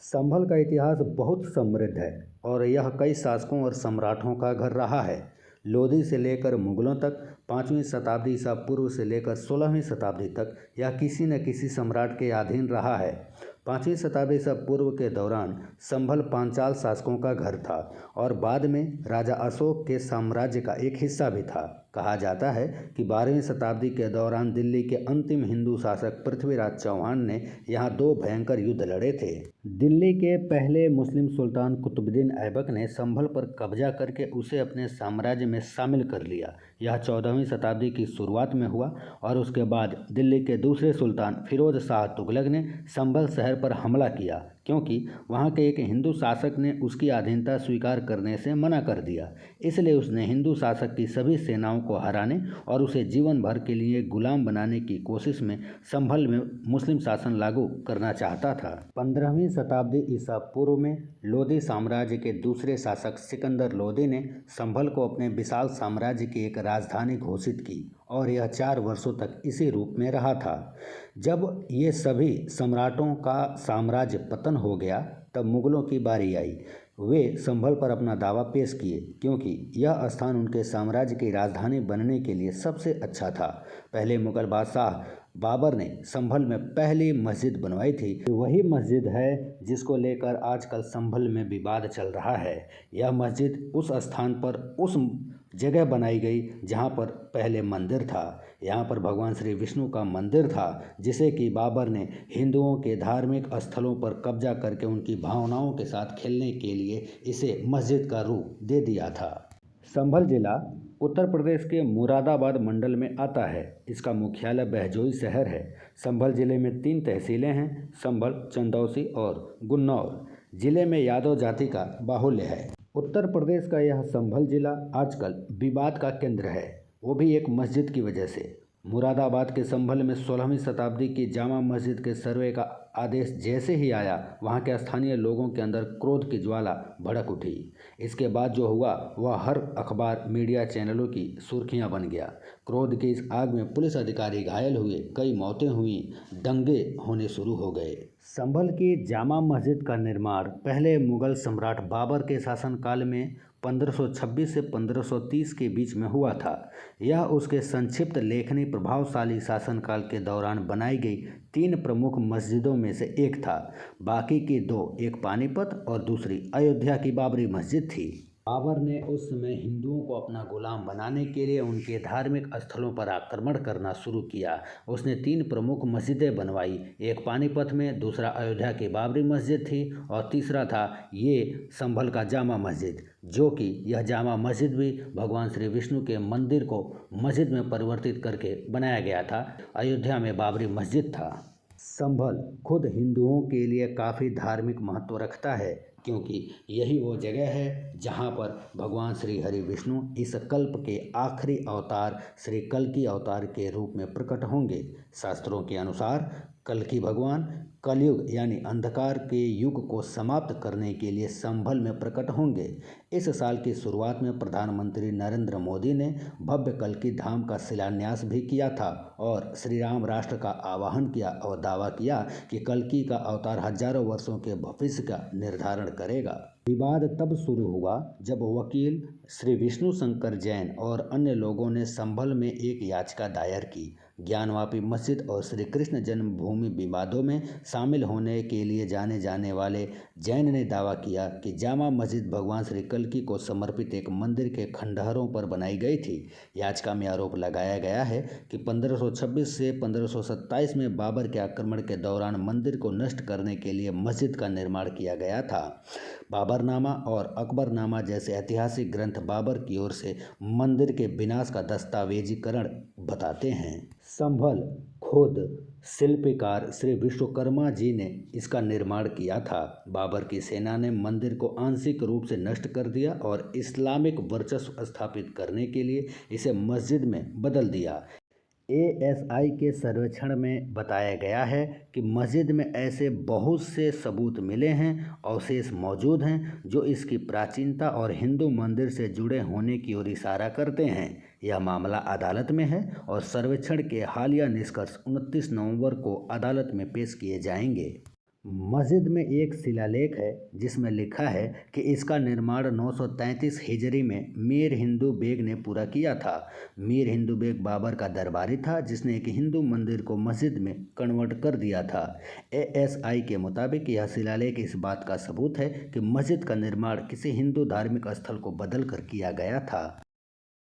संभल का इतिहास बहुत समृद्ध है और यह कई शासकों और सम्राटों का घर रहा है। लोधी से लेकर मुगलों तक, 5वीं शताब्दी ईसा पूर्व से लेकर 16वीं शताब्दी तक यह किसी न किसी सम्राट के अधीन रहा है। 5वीं शताब्दी ईसा पूर्व के दौरान संभल पांचाल शासकों का घर था और बाद में राजा अशोक के साम्राज्य का एक हिस्सा भी था। कहा जाता है कि 12वीं शताब्दी के दौरान दिल्ली के अंतिम हिंदू शासक पृथ्वीराज चौहान ने यहाँ दो भयंकर युद्ध लड़े थे। दिल्ली के पहले मुस्लिम सुल्तान कुतुबुद्दीन ऐबक ने संभल पर कब्जा करके उसे अपने साम्राज्य में शामिल कर लिया। यह 14वीं शताब्दी की शुरुआत में हुआ और उसके बाद दिल्ली के दूसरे सुल्तान फिरोज शाह तुगलक ने संभल शहर पर हमला किया, क्योंकि वहां के एक हिंदू शासक ने उसकी अधीनता स्वीकार करने से मना कर दिया। इसलिए उसने हिंदू शासक की सभी सेनाओं को हराने और उसे जीवन भर के लिए गुलाम बनाने की कोशिश में संभल में मुस्लिम शासन लागू करना चाहता था। 15वीं शताब्दी ईसा पूर्व में लोधी साम्राज्य के दूसरे शासक सिकंदर लोधी ने संभल को अपने विशाल साम्राज्य की एक राजधानी घोषित की और यह 4 वर्षों तक इसी रूप में रहा था। जब ये सभी सम्राटों का साम्राज्य पतन हो गया तब मुगलों की बारी आई। वे संभल पर अपना दावा पेश किए क्योंकि यह स्थान उनके साम्राज्य की राजधानी बनने के लिए सबसे अच्छा था। पहले मुगल बादशाह बाबर ने संभल में पहली मस्जिद बनवाई थी। वही मस्जिद है जिसको लेकर आजकल संभल में विवाद चल रहा है। यह मस्जिद उस स्थान पर उस जगह बनाई गई जहाँ पर पहले मंदिर था। यहाँ पर भगवान श्री विष्णु का मंदिर था, जिसे कि बाबर ने हिंदुओं के धार्मिक स्थलों पर कब्जा करके उनकी भावनाओं के साथ खेलने के लिए इसे मस्जिद का रूप दे दिया था। संभल जिला उत्तर प्रदेश के मुरादाबाद मंडल में आता है। इसका मुख्यालय बहजोई शहर है। संभल जिले में 3 तहसीलें हैं, संभल, चंदौसी और गुन्नौर। जिले में यादव जाति का बाहुल्य है। उत्तर प्रदेश का यह संभल जिला आजकल विवाद का केंद्र है, वो भी एक मस्जिद की वजह से। मुरादाबाद के संभल में 16वीं शताब्दी की जामा मस्जिद के सर्वे का आदेश जैसे ही आया, वहाँ के स्थानीय लोगों के अंदर क्रोध की ज्वाला भड़क उठी। इसके बाद जो हुआ वह हर अखबार, मीडिया चैनलों की सुर्खियाँ बन गया। क्रोध की इस आग में पुलिस अधिकारी घायल हुए, कई मौतें हुई, दंगे होने शुरू हो गए। संभल की जामा मस्जिद का निर्माण पहले मुगल सम्राट बाबर के शासनकाल में 1526 से 1530 के बीच में हुआ था। यह उसके संक्षिप्त लेखनी प्रभावशाली शासनकाल के दौरान बनाई गई 3 प्रमुख मस्जिदों में से एक था। बाकी की 2, एक पानीपत और दूसरी अयोध्या की बाबरी मस्जिद थी। बाबर ने उस समय हिंदुओं को अपना गुलाम बनाने के लिए उनके धार्मिक स्थलों पर आक्रमण करना शुरू किया। उसने 3 प्रमुख मस्जिदें बनवाई। एक पानीपत में, दूसरा अयोध्या की बाबरी मस्जिद थी और तीसरा था ये संभल का जामा मस्जिद, जो कि यह जामा मस्जिद भी भगवान श्री विष्णु के मंदिर को मस्जिद में परिवर्तित करके बनाया गया था। अयोध्या में बाबरी मस्जिद था। संभल खुद हिंदुओं के लिए काफ़ी धार्मिक महत्व रखता है, क्योंकि यही वो जगह है जहाँ पर भगवान श्री हरि विष्णु इस कल्प के आखिरी अवतार श्री कल्कि अवतार के रूप में प्रकट होंगे। शास्त्रों के अनुसार कल्कि भगवान कलयुग यानी अंधकार के युग को समाप्त करने के लिए संभल में प्रकट होंगे। इस साल की शुरुआत में प्रधानमंत्री नरेंद्र मोदी ने भव्य कल्कि धाम का शिलान्यास भी किया था और श्री राम राष्ट्र का आह्वान किया और दावा किया कि कल्कि का अवतार हजारों वर्षों के भविष्य का निर्धारण करेगा। विवाद तब शुरू हुआ जब वकील श्री विष्णु शंकर जैन और अन्य लोगों ने संभल में एक याचिका दायर की। ज्ञानवापी मस्जिद और श्री कृष्ण जन्मभूमि विवादों में शामिल होने के लिए जाने जाने वाले जैन ने दावा किया कि जामा मस्जिद भगवान श्री कल्कि को समर्पित एक मंदिर के खंडहरों पर बनाई गई थी। याचिका में आरोप लगाया गया है कि 1526 से 1527 में बाबर के आक्रमण के दौरान मंदिर को नष्ट करने के लिए मस्जिद का निर्माण किया गया था। बाबरनामा और अकबरनामा जैसे ऐतिहासिक ग्रंथ बाबर की ओर से मंदिर के विनाश का दस्तावेजीकरण बताते हैं। संभल खुद शिल्पकार श्री विश्वकर्मा जी ने इसका निर्माण किया था। बाबर की सेना ने मंदिर को आंशिक रूप से नष्ट कर दिया और इस्लामिक वर्चस्व स्थापित करने के लिए इसे मस्जिद में बदल दिया। ASI के सर्वेक्षण में बताया गया है कि मस्जिद में ऐसे बहुत से सबूत मिले हैं, अवशेष मौजूद हैं, जो इसकी प्राचीनता और हिंदू मंदिर से जुड़े होने की ओर इशारा करते हैं। यह मामला अदालत में है और सर्वेक्षण के हालिया निष्कर्ष 29 नवंबर को अदालत में पेश किए जाएंगे। मस्जिद में एक शिलालेख है जिसमें लिखा है कि इसका निर्माण 933 हिजरी में मीर हिंदू बेग ने पूरा किया था। मीर हिंदू बेग बाबर का दरबारी था जिसने एक हिंदू मंदिर को मस्जिद में कन्वर्ट कर दिया था। एएसआई के मुताबिक यह शिलालेख इस बात का सबूत है कि मस्जिद का निर्माण किसी हिंदू धार्मिक स्थल को बदल कर किया गया था।